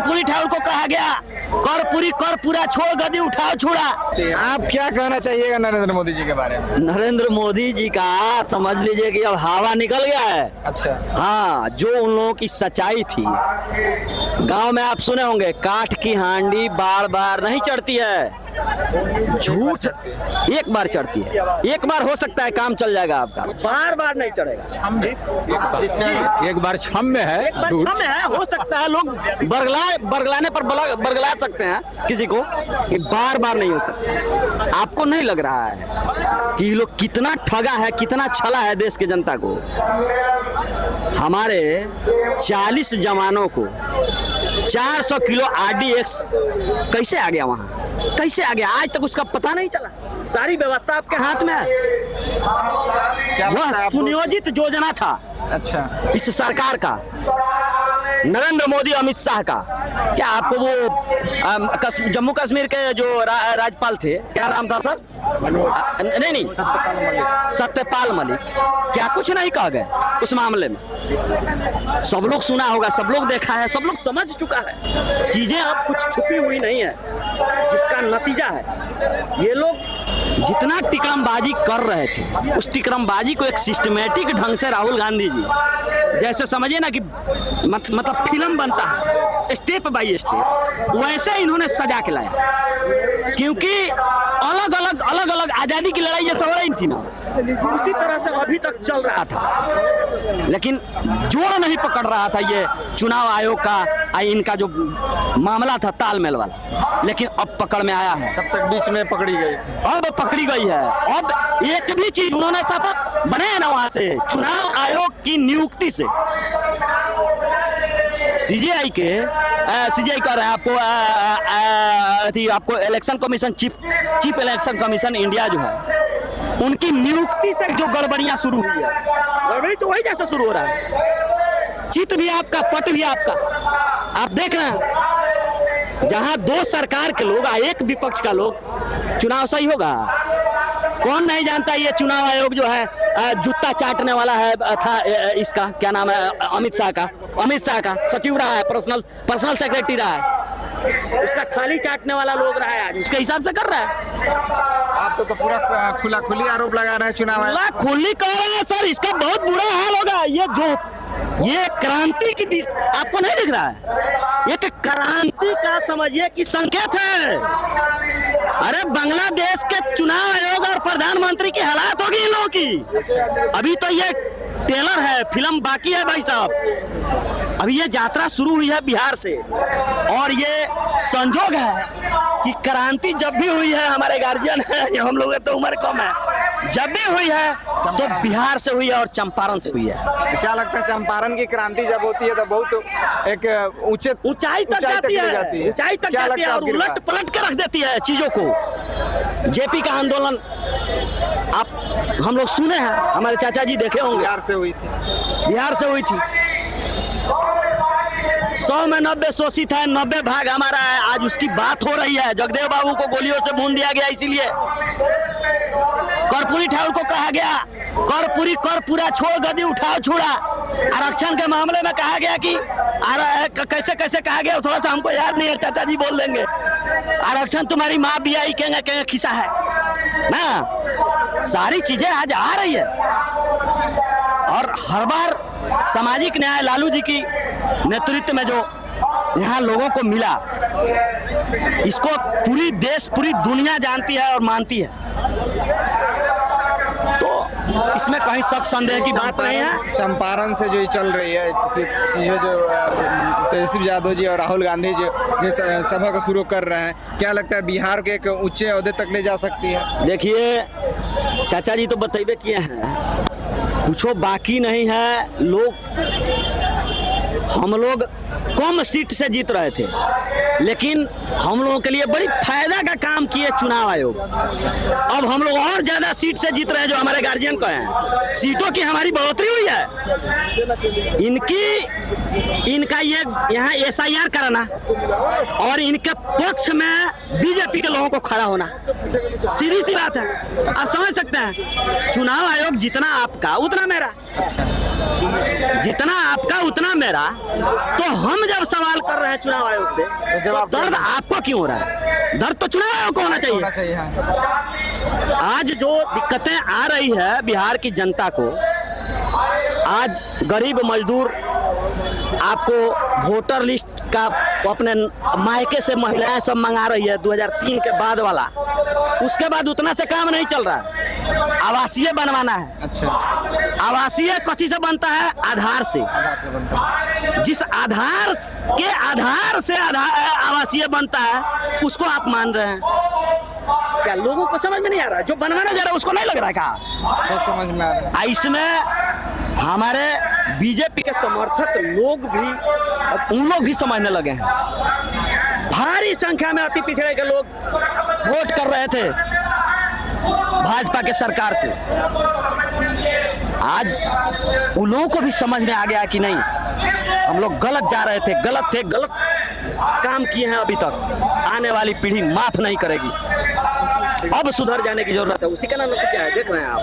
कर्पूरी ठाकुर को कहा गया कर पूरा छोड़ गदी उठाओ छोड़ा। आप क्या कहना चाहिएगा नरेंद्र मोदी जी के बारे में? नरेंद्र मोदी जी का समझ लीजिए कि अब हवा निकल गया है। अच्छा। हाँ, जो उन लोगों की सच्चाई थी, गांव में आप सुने होंगे काठ की हांडी बार बार नहीं चढ़ती है, झूठ एक बार चढ़ती है। एक बार हो सकता है काम चल जाएगा आपका, बार बार नहीं चढ़ेगा। एक बार छम में है, एक बार छम है, हो सकता है लोग बरगलाने पर बरगला सकते हैं किसी को, ये बार बार नहीं हो सकता। आपको नहीं लग रहा है कि ये लोग कितना ठगा है, कितना छला है देश के जनता को? हमारे 40 जवानों को 400 किलो RDX कैसे आ गया वहां, कैसे आ गया? आज तक उसका पता नहीं चला। सारी व्यवस्था आपके हाथ में है। वह सुनियोजित योजना था अच्छा इस सरकार का, नरेंद्र मोदी अमित शाह का। क्या आपको वो जम्मू कश्मीर के जो राज्यपाल थे, क्या नाम था सर? नहीं, सत्यपाल मलिक, क्या कुछ नहीं कह गए उस मामले में? सब लोग सुना होगा, सब लोग देखा है, सब लोग समझ चुका है। चीजें अब कुछ छुपी हुई नहीं है, जिसका नतीजा है ये लोग जितना टिकड़मबाजी कर रहे थे, उस टिकड़मबाजी को एक सिस्टमेटिक ढंग से राहुल गांधी जी, जैसे समझिए ना कि मतलब फिल्म बनता है स्टेप बाय स्टेप, वैसे इन्होंने सजा के लाया। क्योंकि अलग अलग आजादी की लड़ाई जैसे हो रही थी ना, उसी तरह से अभी तक चल रहा था, लेकिन जोड़ नहीं पकड़ रहा था ये चुनाव आयोग का इनका जो मामला था तालमेल वाला। लेकिन अब पकड़ में आया है। तब तक बीच में पकड़ी गई, अब पकड़ी गई है। अब एक भी चीज उन्होंने शपथ बनाया ना वहां से, चुनाव आयोग की नियुक्ति से। सीजीआई कर रहे हैं आपको election commission, chief election commission India जो है, उनकी नियुक्ति से जो गड़बड़ियां शुरू हुई है, गड़बड़ी तो वही जैसे शुरू हो रहा है। चित भी आपका, पट भी आपका। आप देख रहे हैं जहां दो सरकार के लोग, एक विपक्ष का लोग, चुनाव सही होगा? कौन नहीं जानता ये चुनाव आयोग जो है जूता चाटने वाला है था। इसका क्या नाम है? अमित शाह का सचिव रहा है, पर्सनल सेक्रेटरी रहा है, उसका खाली चाटने वाला लोग रहा है, आज उसके हिसाब से कर रहा है। आप तो पूरा खुली आरोप लगा रहे हैं चुनाव आयोग। खुली कह रहे हैं सर, इसका बहुत बुरा हाल होगा। ये क्रांति की आपको नहीं दिख रहा है? ये क्रांति का समझिए कि संकेत है। अरे बांग्लादेश के चुनाव आयोग और प्रधानमंत्री की हालात होगी इन लोगों की। अभी तो ये टेलर है, फिल्म बाकी है भाई साहब। अभी ये यात्रा शुरू हुई है बिहार से, और ये संजोग है कि क्रांति जब भी हुई है, हमारे गार्जियन है, हम लोग तो उम्र कम है, जब भी हुई है तो बिहार से हुई है और चंपारण से हुई है। क्या लगता है चंपारण की क्रांति जब होती है तो बहुत एक ऊंचाई तक जाती है और उलट पलट के रख देती है चीजों को। जेपी का आंदोलन हम लोग सुने हैं, हमारे चाचा जी देखे होंगे, बिहार से हुई थी। 100 में 90 शोषित है, 90 भाग हमारा है। आज उसकी बात हो रही है। जगदेव बाबू को गोलियों से भून दिया गया, इसीलिए कर्पूरी ठाकुर को कहा गया कर पूरा छोड़ गदी उठाओ छोड़ा। आरक्षण के मामले में कहा गया कि कैसे कहा गया, थोड़ा सा हमको याद नहीं है, चाचा जी बोल देंगे। आरक्षण तुम्हारी माँ बियाई केंगे खिसा है ना। सारी चीजें आज आ रही है, और हर बार सामाजिक न्याय लालू जी की नेतृत्व में जो यहाँ लोगों को मिला, इसको पूरी देश पूरी दुनिया जानती है और मानती है। तो इसमें कहीं शक संदेह की बात नहीं है। चंपारण से जो चल रही है चीजें, जो तेजस्वी यादव जी और राहुल गांधी जी जो सभा को शुरू कर रहे हैं, क्या लगता है बिहार के एक ऊंचे ओहदे तक ले जा सकती है? देखिए चाचा जी तो बतेबे किए हैं, कुछ बाकी नहीं है। हम लोग कम सीट से जीत रहे थे, लेकिन हम लोगों के लिए बड़ी फायदा का काम किए चुनाव आयोग। अब हम लोग और ज्यादा सीट से जीत रहे हैं, जो हमारे गार्जियन को हैं। सीटों की हमारी बढ़ोतरी हुई है। इनका ये यहाँ SIR कराना और इनके पक्ष में बीजेपी के लोगों को खड़ा होना, सीधी सी बात है। आप समझ सकते हैं, चुनाव आयोग जितना आपका उतना मेरा, जितना आपका उतना मेरा। तो हम जब सवाल कर रहे हैं चुनाव आयोग से तो जवाब तो दर्द आपको क्यों हो रहा है? दर्द तो चुनाव आयोग को होना होना चाहिए। चाहिए हाँ। आज जो दिक्कतें आ रही है बिहार की जनता को, आज गरीब मजदूर आपको वोटर लिस्ट का अपने मायके से महिलाएं सब मंगा रही है 2003 के बाद वाला, उसके बाद उतना से काम नहीं चल रहा है। आवासीय बनवाना है। अच्छा, आवासीय कथी से बनता है? आधार से। आधार से बनता है। जिस आधार से आवासीय बनता है उसको आप मान रहे हैं क्या? लोगों को समझ में नहीं आ रहा है, जो बनवाना जा रहा है उसको नहीं लग रहा है क्या? सब समझ में आ रहा है। इसमें हमारे बीजेपी के समर्थक लोग भी, उन लोग भी समझने लगे हैं। भारी संख्या में अति पिछड़े के लोग वोट कर रहे थे भाजपा के सरकार को। आज उन लोगों को भी समझ में आ गया कि नहीं, हम लोग गलत जा रहे थे, गलत काम किए हैं अभी तक, आने वाली पीढ़ी माफ नहीं करेगी। अब सुधर जाने की जरूरत है। उसी का नाम क्या है, देख रहे हैं आप।